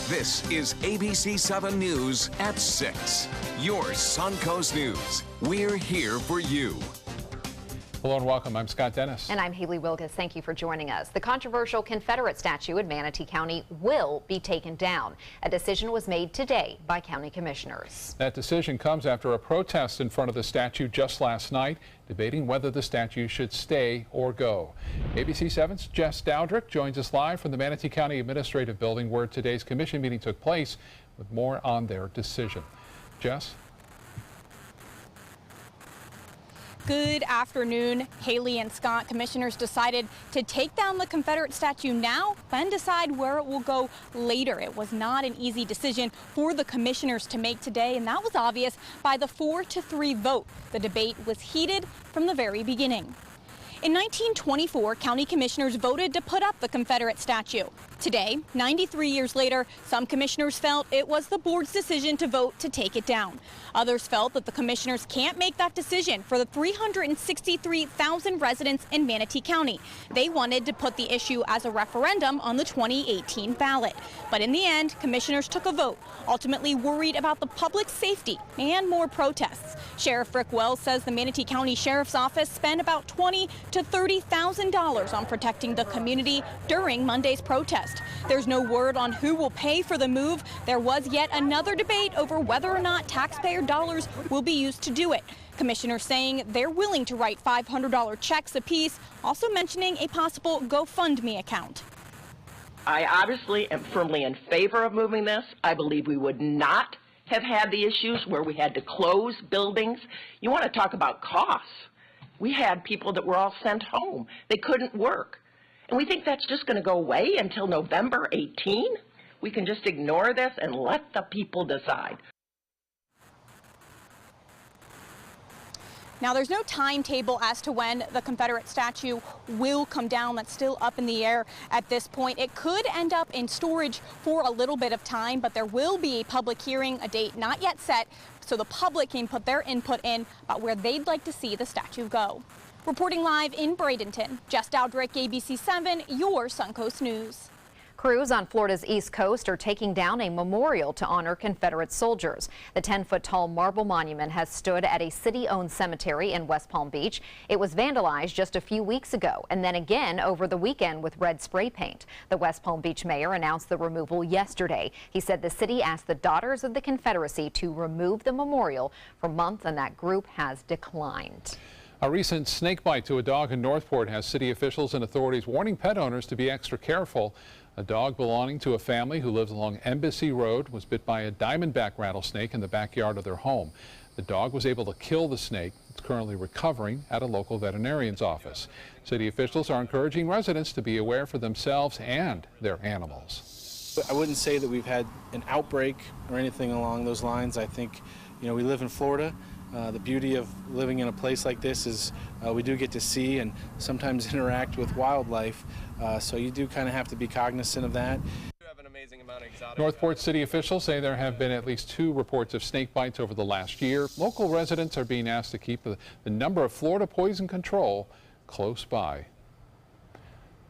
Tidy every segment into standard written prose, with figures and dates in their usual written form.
This is ABC7 News at 6. Your Suncoast News. We're here for you. Hello and welcome. I'm Scott Dennis. And I'm Haley Wilgus. Thank you for joining us. The controversial Confederate statue in Manatee County will be taken down. A decision was made today by county commissioners. That decision comes after a protest in front of the statue just last night, debating whether the statue should stay or go. ABC7's Jess Dowdrick joins us live from the Manatee County Administrative Building, where today's commission meeting took place, with more on their decision. Jess? Good afternoon, Haley and Scott. Commissioners decided to take down the Confederate statue now, then decide where it will go later. It was not an easy decision for the commissioners to make today, and that was obvious by the 4-3 vote. The debate was heated from the very beginning. In 1924, county commissioners voted to put up the Confederate statue. Today, 93 years later, some commissioners felt it was the board's decision to vote to take it down. Others felt that the commissioners can't make that decision for the 363,000 residents in Manatee County. They wanted to put the issue as a referendum on the 2018 ballot. But in the end, commissioners took a vote, ultimately worried about the public safety and more protests. Sheriff Rick Wells says the Manatee County Sheriff's Office spent about $20,000 to $30,000 on protecting the community during Monday's protest. There's no word on who will pay for the move. There was yet another debate over whether or not taxpayer dollars will be used to do it. Commissioners saying they're willing to write $500 checks apiece, also mentioning a possible GoFundMe account. I obviously am firmly in favor of moving this. I believe we would not have had the issues where we had to close buildings. You want to talk about costs. We had people that were all sent home. They couldn't work. And we think that's just going to go away until November 18? We can just ignore this and let the people decide. Now, there's no timetable as to when the Confederate statue will come down. That's still up in the air at this point. It could end up in storage for a little bit of time, but there will be a public hearing, a date not yet set, so the public can put their input in about where they'd like to see the statue go. Reporting live in Bradenton, Jess Dowdrick, ABC7, your Suncoast News. Crews on Florida's East Coast are taking down a memorial to honor Confederate soldiers. The 10-foot-tall marble monument has stood at a city-owned cemetery in West Palm Beach. It was vandalized just a few weeks ago and then again over the weekend with red spray paint. The West Palm Beach mayor announced the removal yesterday. He said the city asked the Daughters of the Confederacy to remove the memorial for months, and that group has declined. A recent snake bite to a dog in Northport has city officials and authorities warning pet owners to be extra careful. A dog belonging to a family who lives along Embassy Road was bit by a diamondback rattlesnake in the backyard of their home. The dog was able to kill the snake. It's currently recovering at a local veterinarian's office. City officials are encouraging residents to be aware for themselves and their animals. I wouldn't say that we've had an outbreak or anything along those lines. I think, we live in Florida. The beauty of living in a place like this is we do get to see and sometimes interact with wildlife, so you do kind of have to be cognizant of that. Northport city officials say there have been at least 2 reports of snake bites over the last year. Local residents are being asked to keep the number of Florida poison control close by,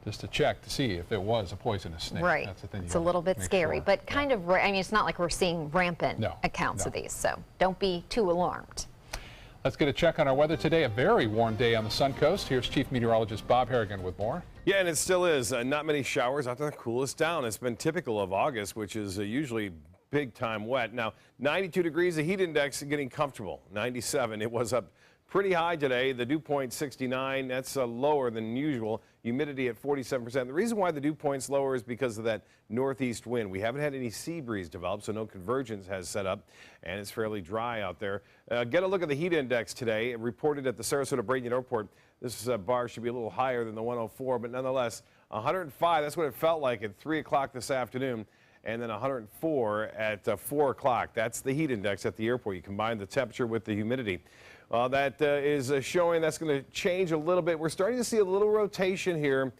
just to check to see if it was a poisonous snake. Right. That's the thing. It's a little bit scary, but kind of, it's not like we're seeing rampant accounts of these, so don't be too alarmed. Let's get a check on our weather today. A very warm day on the Suncoast. Here's Chief Meteorologist Bob Harrigan with more. Yeah, and it still is. Not many showers out there. Cool us down. It's been typical of August, which is usually big time wet. Now, 92 degrees, the heat index getting comfortable. 97. It was up pretty high today. The dew point 69. That's lower than usual. Humidity at 47%. The reason why the dew point's lower is because of that northeast wind. We haven't had any sea breeze develop, so no convergence has set up, and it's fairly dry out there. Get a look at the heat index today. Reported at the Sarasota-Bradenton Airport. This bar should be a little higher than the 104, but nonetheless, 105. That's what it felt like at 3 o'clock this afternoon. And then 104 at 4 o'clock. That's the heat index at the airport. You combine the temperature with the humidity. That is showing that's going to change a little bit. We're starting to see a little rotation here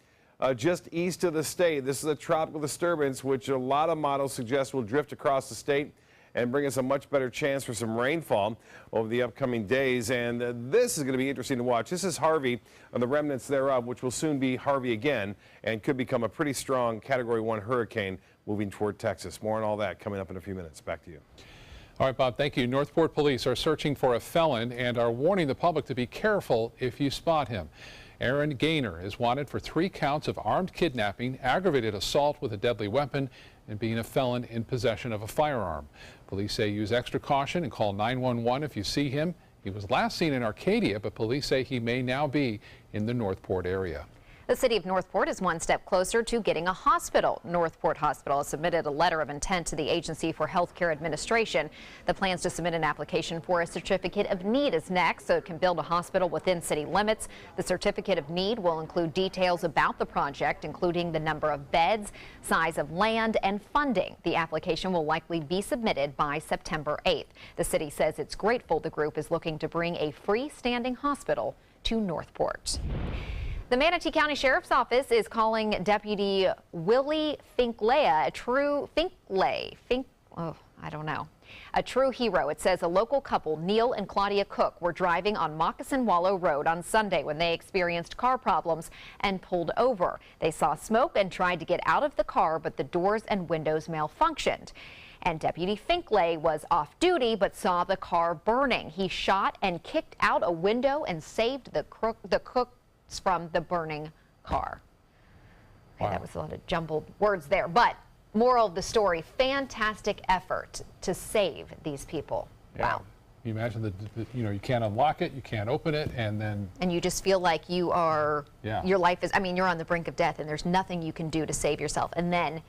just east of the state. This is a tropical disturbance, which a lot of models suggest will drift across the state and bring us a much better chance for some rainfall over the upcoming days. And this is going to be interesting to watch. This is Harvey, and the remnants thereof, which will soon be Harvey again and could become a pretty strong Category 1 hurricane moving toward Texas. More on all that coming up in a few minutes. Back to you. All right, Bob, thank you. Northport police are searching for a felon and are warning the public to be careful if you spot him. Aaron Gaynor is wanted for 3 counts of armed kidnapping, aggravated assault with a deadly weapon, and being a felon in possession of a firearm. Police say use extra caution and call 911 if you see him. He was last seen in Arcadia, but police say he may now be in the Northport area. The city of Northport is one step closer to getting a hospital. Northport Hospital has submitted a letter of intent to the Agency for Healthcare Administration. The plans to submit an application for a certificate of need is next, so it can build a hospital within city limits. The certificate of need will include details about the project, including the number of beds, size of land, and funding. The application will likely be submitted by September 8th. The city says it's grateful the group is looking to bring a freestanding hospital to Northport. The Manatee County Sheriff's Office is calling Deputy Willie Finklea a true hero. It says a local couple, Neil and Claudia Cook, were driving on Moccasin Wallow Road on Sunday when they experienced car problems and pulled over. They saw smoke and tried to get out of the car, but the doors and windows malfunctioned. And Deputy Finklea was off duty but saw the car burning. He shot and kicked out a window and saved the Cook from the burning car. Okay, wow. That was a lot of jumbled words there, but moral of the story, fantastic effort to save these people. Yeah. Wow. You imagine that, you can't unlock it, you can't open it, and you just feel like you are, your life is, you're on the brink of death and there's nothing you can do to save yourself. And then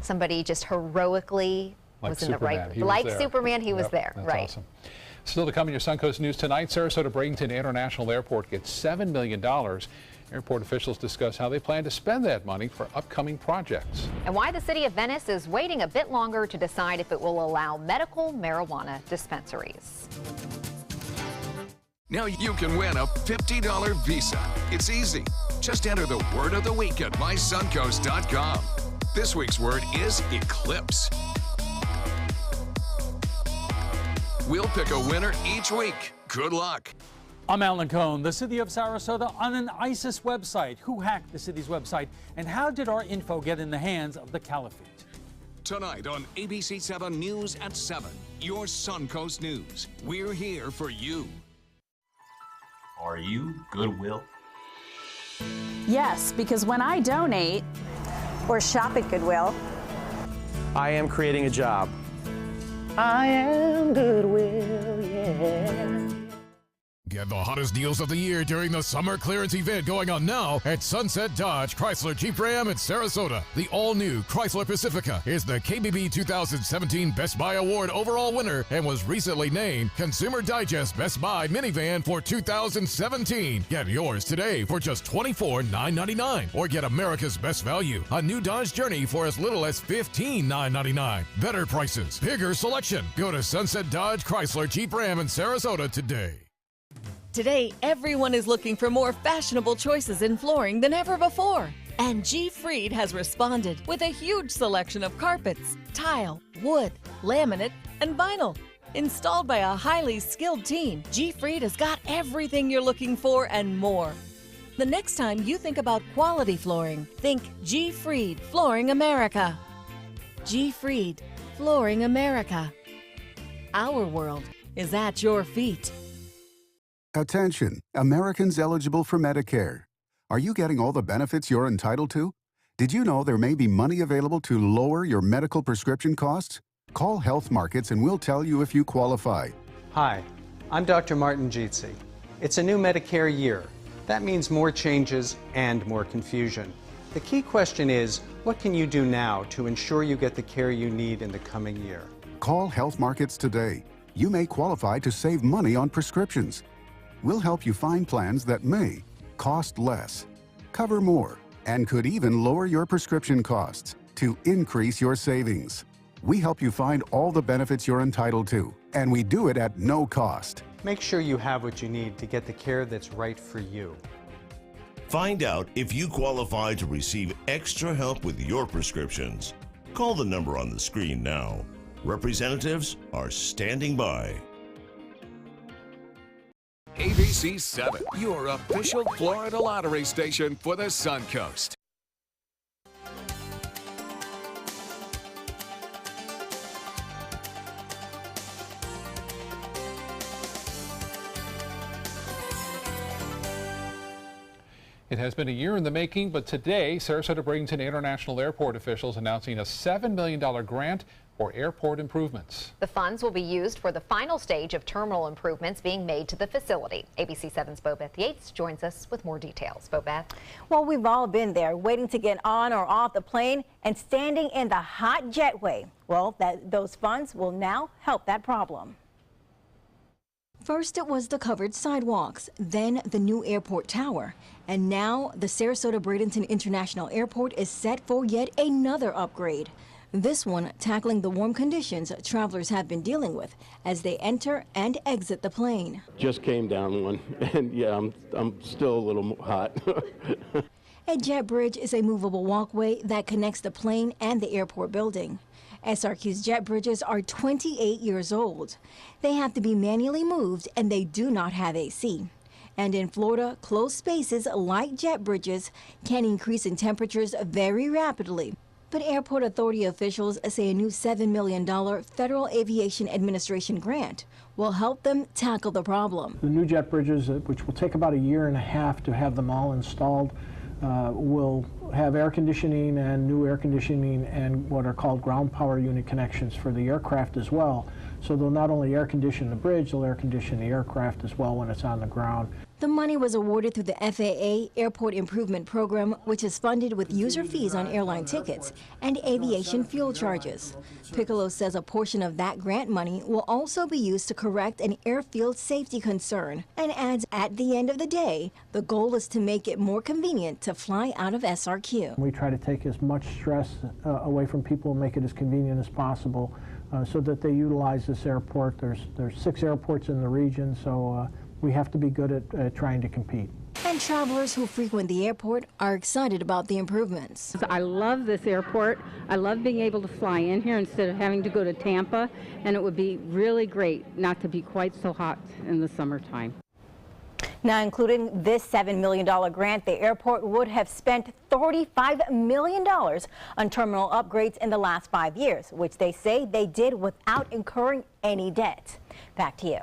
somebody just heroically was in the right, like Superman, he was there. That's right. Awesome. Still to come in your Suncoast News tonight, Sarasota Bradenton International Airport gets $7 million. Airport officials discuss how they plan to spend that money for upcoming projects. And why the city of Venice is waiting a bit longer to decide if it will allow medical marijuana dispensaries. Now you can win a $50 Visa. It's easy. Just enter the word of the week at mysuncoast.com. This week's word is eclipse. We'll pick a winner each week. Good luck. I'm Alan Cohn. The city of Sarasota on an ISIS website. Who hacked the city's website, and how did our info get in the hands of the caliphate? Tonight on ABC7 News at 7, your Suncoast News. We're here for you. Are you Goodwill? Yes, because when I donate or shop at Goodwill, I am creating a job. I am Goodwill, yeah. Get the hottest deals of the year during the summer clearance event going on now at Sunset Dodge Chrysler Jeep Ram in Sarasota. The all-new Chrysler Pacifica is the KBB 2017 Best Buy Award overall winner and was recently named Consumer Digest Best Buy Minivan for 2017. Get yours today for just $24,999 or get America's Best Value, a new Dodge Journey for as little as $15,999. Better prices, bigger selection. Go to Sunset Dodge Chrysler Jeep Ram in Sarasota today. Today, everyone is looking for more fashionable choices in flooring than ever before. And G. Fried has responded with a huge selection of carpets, tile, wood, laminate, and vinyl. Installed by a highly skilled team, G. Fried has got everything you're looking for and more. The next time you think about quality flooring, think G. Fried Flooring America. G. Fried Flooring America. Our world is at your feet. Attention, Americans eligible for Medicare. Are you getting all the benefits you're entitled to? Did you know there may be money available to lower your medical prescription costs? Call Health Markets and we'll tell you if you qualify. Hi, I'm Dr. Martin Jeetsi. It's a new Medicare year. That means more changes and more confusion. The key question is, what can you do now to ensure you get the care you need in the coming year? Call Health Markets today. You may qualify to save money on prescriptions. We'll help you find plans that may cost less, cover more, and could even lower your prescription costs to increase your savings. We help you find all the benefits you're entitled to, and we do it at no cost. Make sure you have what you need to get the care that's right for you. Find out if you qualify to receive extra help with your prescriptions. Call the number on the screen now. Representatives are standing by. ABC7, your official Florida lottery station for the Suncoast. It has been a year in the making, but today, Sarasota-Bradenton International Airport officials announcing a $7 million grant for airport improvements. The funds will be used for the final stage of terminal improvements being made to the facility. ABC7's Bobeth Yates joins us with more details. Bobeth. Well, we've all been there, waiting to get on or off the plane and standing in the hot jetway. Well, those funds will now help that problem. First, it was the covered sidewalks, then the new airport tower, and now the Sarasota-Bradenton International Airport is set for yet another upgrade. This one tackling the warm conditions travelers have been dealing with as they enter and exit the plane. Just came down one, and yeah, I'm still a little hot. A jet bridge is a movable walkway that connects the plane and the airport building. SRQ's jet bridges are 28 years old. They have to be manually moved and they do not have AC. And in Florida, closed spaces like jet bridges can increase in temperatures very rapidly. But airport authority officials say a new $7 million Federal Aviation Administration grant will help them tackle the problem. The new jet bridges, which will take about a year and a half to have them all installed, will have air conditioning and new air conditioning and what are called ground power unit connections for the aircraft as well. So they'll not only air condition the bridge, they'll air condition the aircraft as well when it's on the ground. The money was awarded through the FAA Airport Improvement Program, which is funded with user fees on airline tickets and aviation fuel charges. Piccolo says a portion of that grant money will also be used to correct an airfield safety concern, and adds at the end of the day, the goal is to make it more convenient to fly out of SRQ. We try to take as much stress away from people and make it as convenient as possible so that they utilize this airport. There's 6 airports in the region, so we have to be good at trying to compete. And travelers who frequent the airport are excited about the improvements. I love this airport. I love being able to fly in here instead of having to go to Tampa, and it would be really great not to be quite so hot in the summertime. Now, including this $7 million grant, the airport would have spent $35 million on terminal upgrades in the last 5 years, which they say they did without incurring any debt. Back to you.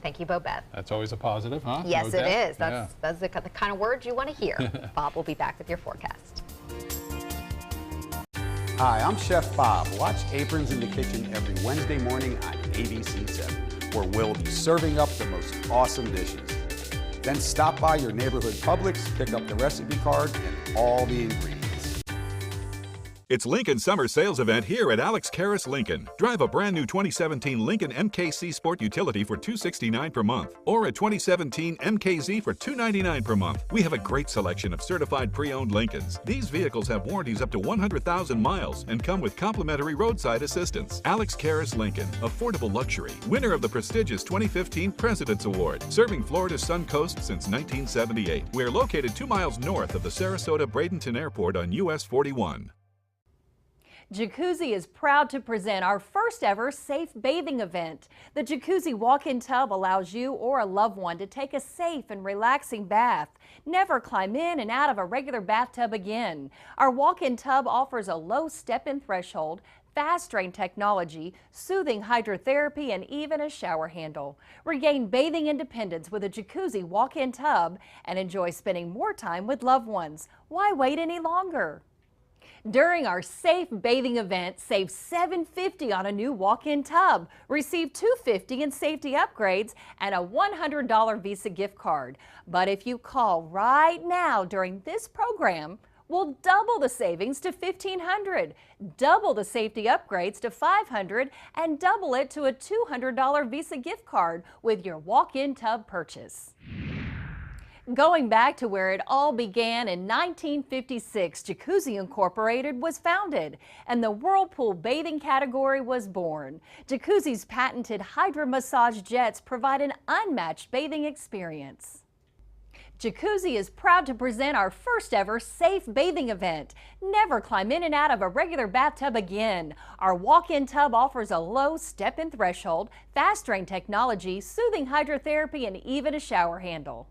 Thank you, Bobeth. That's always a positive, huh? Yes, No it debt? is. That's the kind of words you want to hear. Bob will be back with your forecast. Hi, I'm Chef Bob. Watch Aprons in the Kitchen every Wednesday morning on ABC7, where we'll be serving up the most awesome dishes. Then stop by your neighborhood Publix, pick up the recipe card and all the ingredients. It's Lincoln's summer sales event here at Alex Karras Lincoln. Drive a brand new 2017 Lincoln MKC Sport Utility for $269 per month, or a 2017 MKZ for $299 per month. We have a great selection of certified pre-owned Lincolns. These vehicles have warranties up to 100,000 miles and come with complimentary roadside assistance. Alex Karras Lincoln, affordable luxury, winner of the prestigious 2015 President's Award, serving Florida's Sun Coast since 1978. We're located 2 miles north of the Sarasota-Bradenton Airport on US 41. Jacuzzi is proud to present our first ever safe bathing event. The Jacuzzi walk-in tub allows you or a loved one to take a safe and relaxing bath. Never climb in and out of a regular bathtub again. Our walk-in tub offers a low step-in threshold, fast drain technology, soothing hydrotherapy, and even a shower handle. Regain bathing independence with a Jacuzzi walk-in tub and enjoy spending more time with loved ones. Why wait any longer? During our safe bathing event, save $750 on a new walk-in tub. Receive $250 in safety upgrades and a $100 Visa gift card. But if you call right now during this program, we'll double the savings to $1,500, double the safety upgrades to $500, and double it to a $200 Visa gift card with your walk-in tub purchase. Going back to where it all began in 1956, Jacuzzi Incorporated was founded and the Whirlpool bathing category was born. Jacuzzi's patented Hydra massage jets provide an unmatched bathing experience. Jacuzzi is proud to present our first ever safe bathing event. Never climb in and out of a regular bathtub again. Our walk-in tub offers a low step-in threshold, fast drain technology, soothing hydrotherapy, and even a shower handle.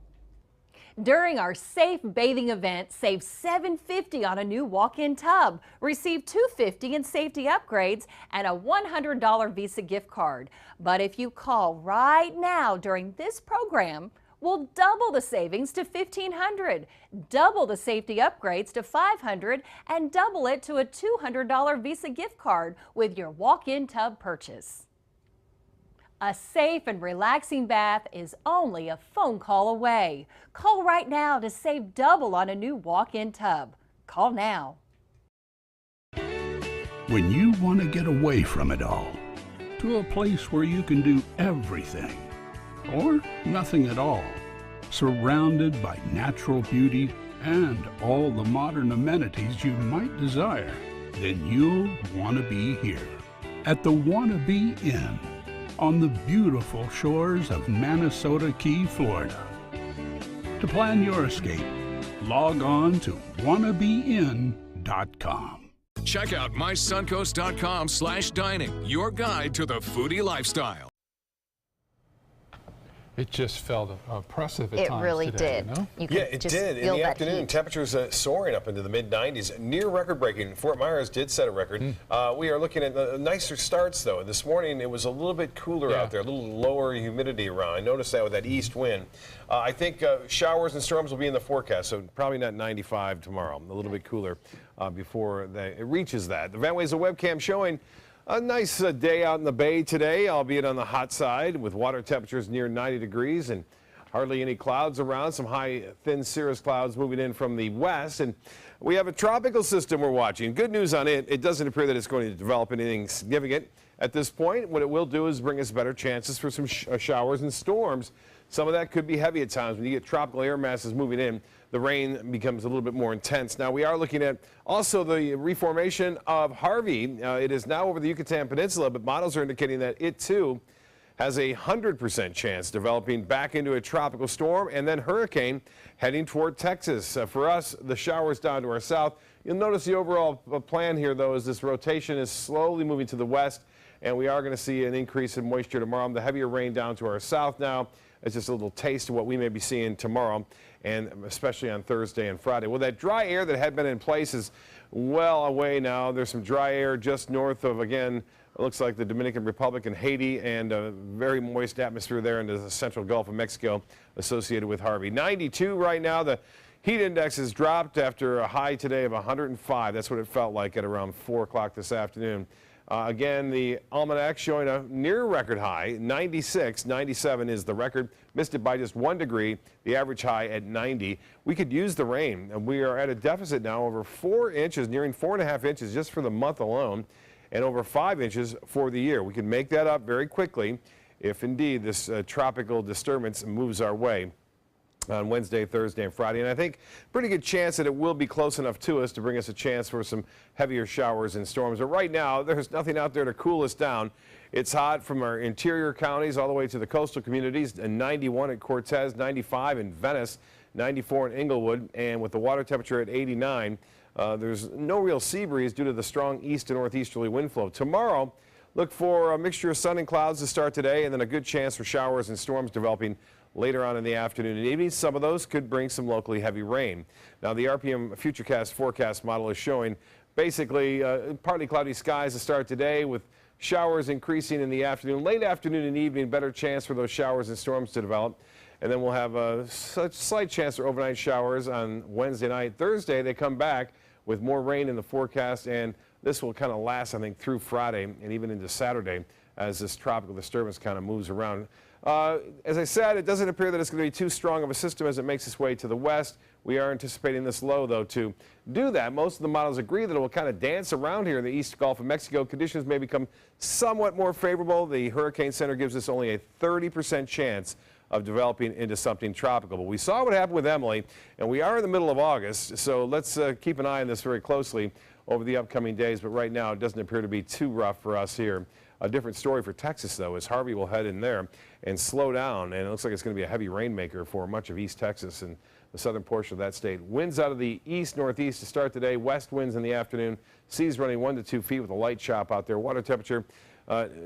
During our safe bathing event, save $750 on a new walk-in tub. Receive $250 in safety upgrades and a $100 Visa gift card. But if you call right now during this program, Well, double the savings to $1,500, double the safety upgrades to $500, and double it to a $200 Visa gift card with your walk-in tub purchase. A safe and relaxing bath is only a phone call away. Call right now to save double on a new walk-in tub. Call now. When you want to get away from it all, to a place where you can do everything, or nothing at all, surrounded by natural beauty and all the modern amenities you might desire, then you'll want to be here at the Wanna Be Inn on the beautiful shores of Manasota Key, Florida. To plan your escape, log on to wannabein.com. Check out mysuncoast.com/dining, your guide to the foodie lifestyle. It just felt oppressive at times. It really today, did. You know? You could it just did. In feel the that afternoon, heat. temperatures soaring up into the mid-90s, near record-breaking. Fort Myers did set a record. We are looking at nicer starts, though. This morning, it was a little bit cooler out there, a little lower humidity around. I noticed that with that east wind. I think showers and storms will be in the forecast, so probably not 95 tomorrow. A little bit cooler before it reaches that. The Van Wezel webcam showing a nice day out in the bay today, albeit on the hot side, with water temperatures near 90 degrees and hardly any clouds around. Some high, thin cirrus clouds moving in from the west. And we have a tropical system we're watching. Good news on it. It doesn't appear that it's going to develop anything significant at this point. What it will do is bring us better chances for some showers and storms. Some of that could be heavy at times. When you get tropical air masses moving in, the rain becomes a little bit more intense. Now, we are looking at also the reformation of Harvey. It is now over the Yucatan Peninsula, but models are indicating that it, too, has a 100% chance developing back into a tropical storm and then hurricane heading toward Texas. For us, the showers down to our south. You'll notice the overall plan here, though, is this rotation is slowly moving to the west, and we are going to see an increase in moisture tomorrow. The heavier rain down to our south now. It's just a little taste of what we may be seeing tomorrow, and especially on Thursday and Friday. Well, that dry air that had been in place is well away now. There's some dry air just north of, again, it looks like the Dominican Republic and Haiti, and a very moist atmosphere there into the central Gulf of Mexico associated with Harvey. 92 right now. The heat index has dropped after a high today of 105. That's what it felt like at around 4 o'clock this afternoon. Again, the almanac showing a near record high, 96. 97 is the record. Missed it by just 1 degree, the average high at 90. We could use the rain, and we are at a deficit now over 4 inches, nearing 4.5 inches just for the month alone, and over 5 inches for the year. We can make that up very quickly if indeed this tropical disturbance moves our way on Wednesday, Thursday, and Friday. And I think pretty good chance that it will be close enough to us to bring us a chance for some heavier showers and storms. But right now, there's nothing out there to cool us down. It's hot from our interior counties all the way to the coastal communities, and 91 at Cortez, 95 in Venice, 94 in Inglewood, and with the water temperature at 89, there's no real sea breeze due to the strong east and northeasterly wind flow. Tomorrow, look for a mixture of sun and clouds to start today, and then a good chance for showers and storms developing later on in the afternoon and evening. Some of those could bring some locally heavy rain. Now, the RPM Futurecast forecast model is showing basically partly cloudy skies to start today, with showers increasing in the afternoon. Late afternoon and evening, better chance for those showers and storms to develop. And then we'll have a slight chance for overnight showers on Wednesday night. Thursday, they come back with more rain in the forecast, and this will kind of last, I think, through Friday and even into Saturday as this tropical disturbance kind of moves around. As I said, it doesn't appear that it's going to be too strong of a system as it makes its way to the west. We are anticipating this low, though, to do that. Most of the models agree that it will kind of dance around here in the East Gulf of Mexico. Conditions may become somewhat more favorable. The Hurricane Center gives us only a 30% chance of developing into something tropical. But we saw what happened with Emily, and we are in the middle of August, so let's keep an eye on this very closely over the upcoming days. But right now, it doesn't appear to be too rough for us here. A different story for Texas, though, as Harvey will head in there and slow down, and it looks like it's going to be a heavy rainmaker for much of East Texas and the southern portion of that state. Winds out of the east-northeast to start today, west winds in the afternoon, seas running 1 to 2 feet with a light chop out there. Water temperature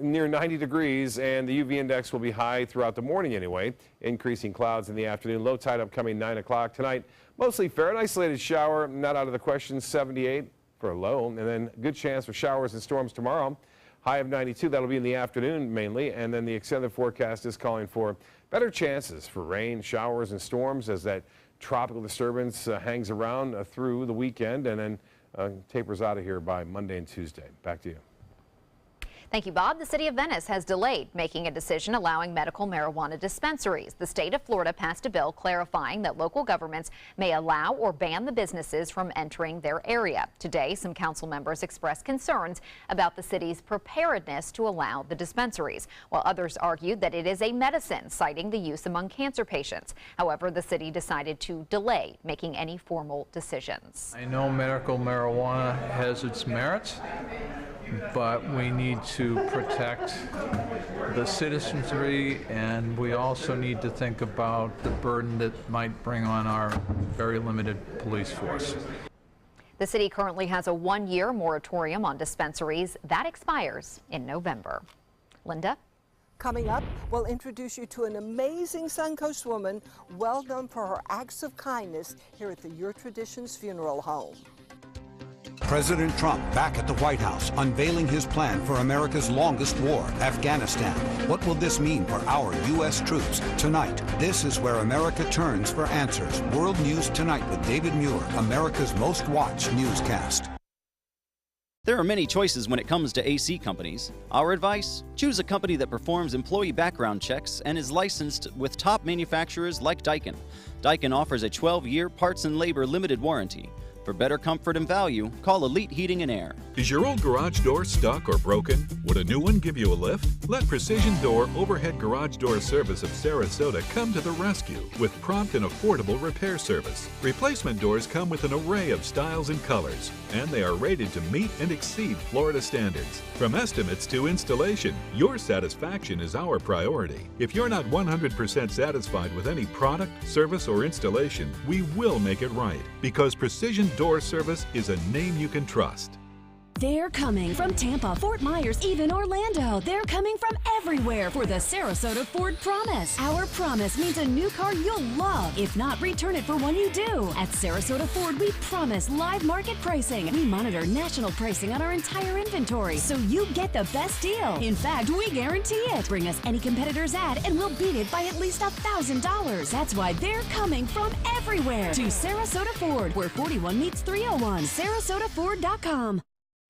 near 90 degrees, and the UV index will be high throughout the morning anyway. Increasing clouds in the afternoon. Low tide upcoming 9 o'clock tonight. Mostly fair, an isolated shower, not out of the question, 78 for a low, and then good chance for showers and storms tomorrow. High of 92. That'll be in the afternoon mainly, and then the extended forecast is calling for better chances for rain, showers, and storms as that tropical disturbance hangs around through the weekend and then tapers out of here by Monday and Tuesday. Back to you. Thank you, Bob. The city of Venice has delayed making a decision allowing medical marijuana dispensaries. The state of Florida passed a bill clarifying that local governments may allow or ban the businesses from entering their area. Today, some council members expressed concerns about the city's preparedness to allow the dispensaries, while others argued that it is a medicine, citing the use among cancer patients. However, the city decided to delay making any formal decisions. I know medical marijuana has its merits, but we need to protect the citizenry, and we also need to think about the burden that might bring on our very limited police force. The city currently has a one-year moratorium on dispensaries that expires in November. Linda? Coming up, we'll introduce you to an amazing Suncoast woman, well known for her acts of kindness here at the Your Traditions Funeral Home. President Trump back at the White House, unveiling his plan for America's longest war, Afghanistan. What will this mean for our U.S. troops? Tonight, this is where America turns for answers. World News Tonight with David Muir, America's most watched newscast. There are many choices when it comes to AC companies. Our advice? Choose a company that performs employee background checks and is licensed with top manufacturers like Daikin. Daikin offers a 12-year parts and labor limited warranty. For better comfort and value, call Elite Heating and Air. Is your old garage door stuck or broken? Would a new one give you a lift? Let Precision Door Overhead Garage Door Service of Sarasota come to the rescue with prompt and affordable repair service. Replacement doors come with an array of styles and colors, and they are rated to meet and exceed Florida standards. From estimates to installation, your satisfaction is our priority. If you're not 100% satisfied with any product, service, or installation, we will make it right, because Precision Door Service is a name you can trust. They're coming from Tampa, Fort Myers, even Orlando. They're coming from everywhere for the Sarasota Ford Promise. Our promise means a new car you'll love. If not, return it for one you do. At Sarasota Ford, we promise live market pricing. We monitor national pricing on our entire inventory, so you get the best deal. In fact, we guarantee it. Bring us any competitor's ad, and we'll beat it by at least $1,000. That's why they're coming from everywhere to Sarasota Ford, where 41 meets 301. SarasotaFord.com.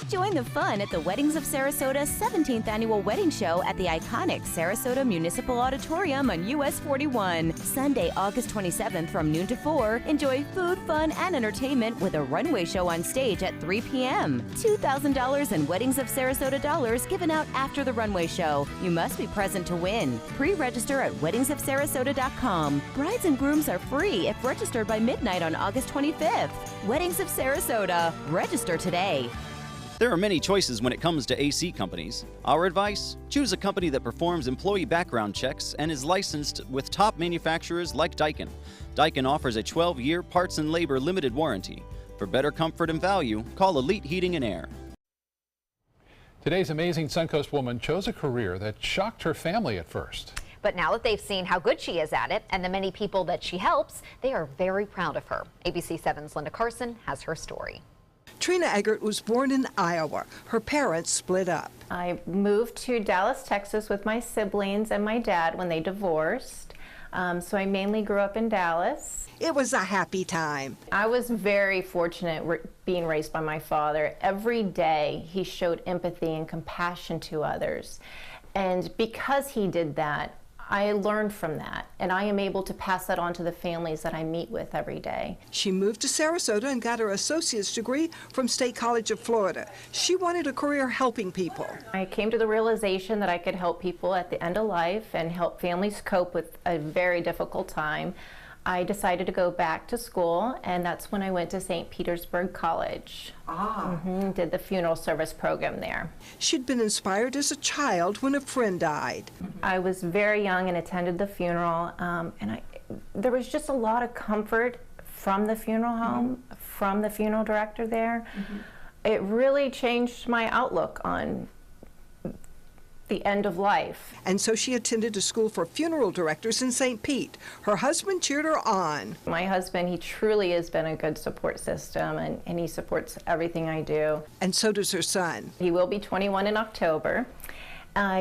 Join the fun at the Weddings of Sarasota 17th Annual Wedding Show at the iconic Sarasota Municipal Auditorium on US 41. Sunday, August 27th from noon to 4. Enjoy food, fun, and entertainment with a runway show on stage at 3 p.m. $2,000 in Weddings of Sarasota dollars given out after the runway show. You must be present to win. Pre-register at weddingsofsarasota.com. Brides and grooms are free if registered by midnight on August 25th. Weddings of Sarasota. Register today. There are many choices when it comes to AC companies. Our advice? Choose a company that performs employee background checks and is licensed with top manufacturers like Daikin. Daikin offers a 12-year parts and labor limited warranty. For better comfort and value, call Elite Heating and Air. Today's amazing Suncoast woman chose a career that shocked her family at first. But now that they've seen how good she is at it and the many people that she helps, they are very proud of her. ABC7's Linda Carson has her story. Trina Eggert was born in Iowa. Her parents split up. I moved to Dallas, Texas with my siblings and my dad when they divorced. So I mainly grew up in Dallas. It was a happy time. I was very fortunate being raised by my father. Every day he showed empathy and compassion to others. And because he did that, I learned from that, and I am able to pass that on to the families that I meet with every day. She moved to Sarasota and got her associate's degree from State College of Florida. She wanted a career helping people. I came to the realization that I could help people at the end of life and help families cope with a very difficult time. I decided to go back to school, and that's when I went to St. Petersburg College. Did the funeral service program there. She'd been inspired as a child when a friend died. I was very young and attended the funeral, and there was just a lot of comfort from the funeral home, from the funeral director there. It really changed my outlook on the end of life. And so she attended a school for funeral directors in St. Pete. Her husband cheered her on. My husband, he truly has been a good support system, and he supports everything I do. And so does her son. He will be 21 in October.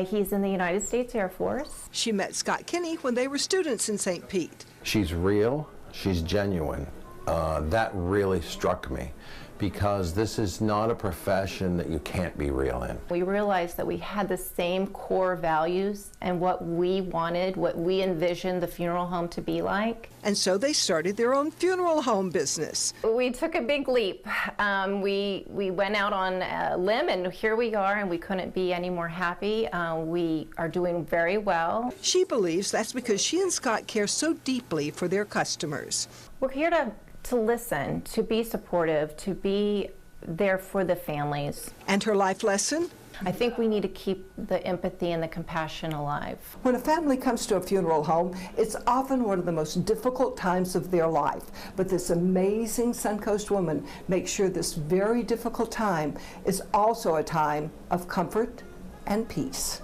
He's in the United States Air Force. She met Scott Kinney when they were students in St. Pete. She's real, she's genuine. That really struck me, because this is not a profession that you can't be real in. We realized that we had the same core values and what we wanted, what we envisioned the funeral home to be like. And so they started their own funeral home business. We took a big leap. We went out on a limb, and here we are, and we couldn't be any more happy. We are doing very well. She believes that's because she and Scott care so deeply for their customers. We're here to listen, to be supportive, to be there for the families. And her life lesson? I think we need to keep the empathy and the compassion alive. When a family comes to a funeral home, it's often one of the most difficult times of their life. But this amazing Suncoast woman makes sure this very difficult time is also a time of comfort and peace.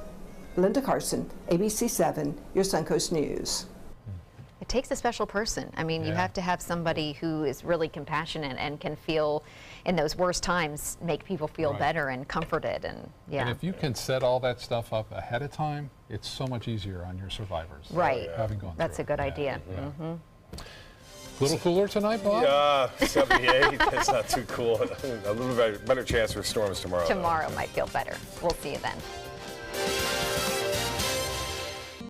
Linda Carson, ABC7, your Suncoast News. It takes a special person. I mean, you have to have somebody who is really compassionate and can feel, in those worst times, make people feel better and comforted. And And if you can set all that stuff up ahead of time, it's so much easier on your survivors. Right. Having gone That's a good idea. A little cooler tonight, Bob? Yeah, 78. That's not too cool. A little better chance for storms tomorrow. Tomorrow might feel better. We'll see you then.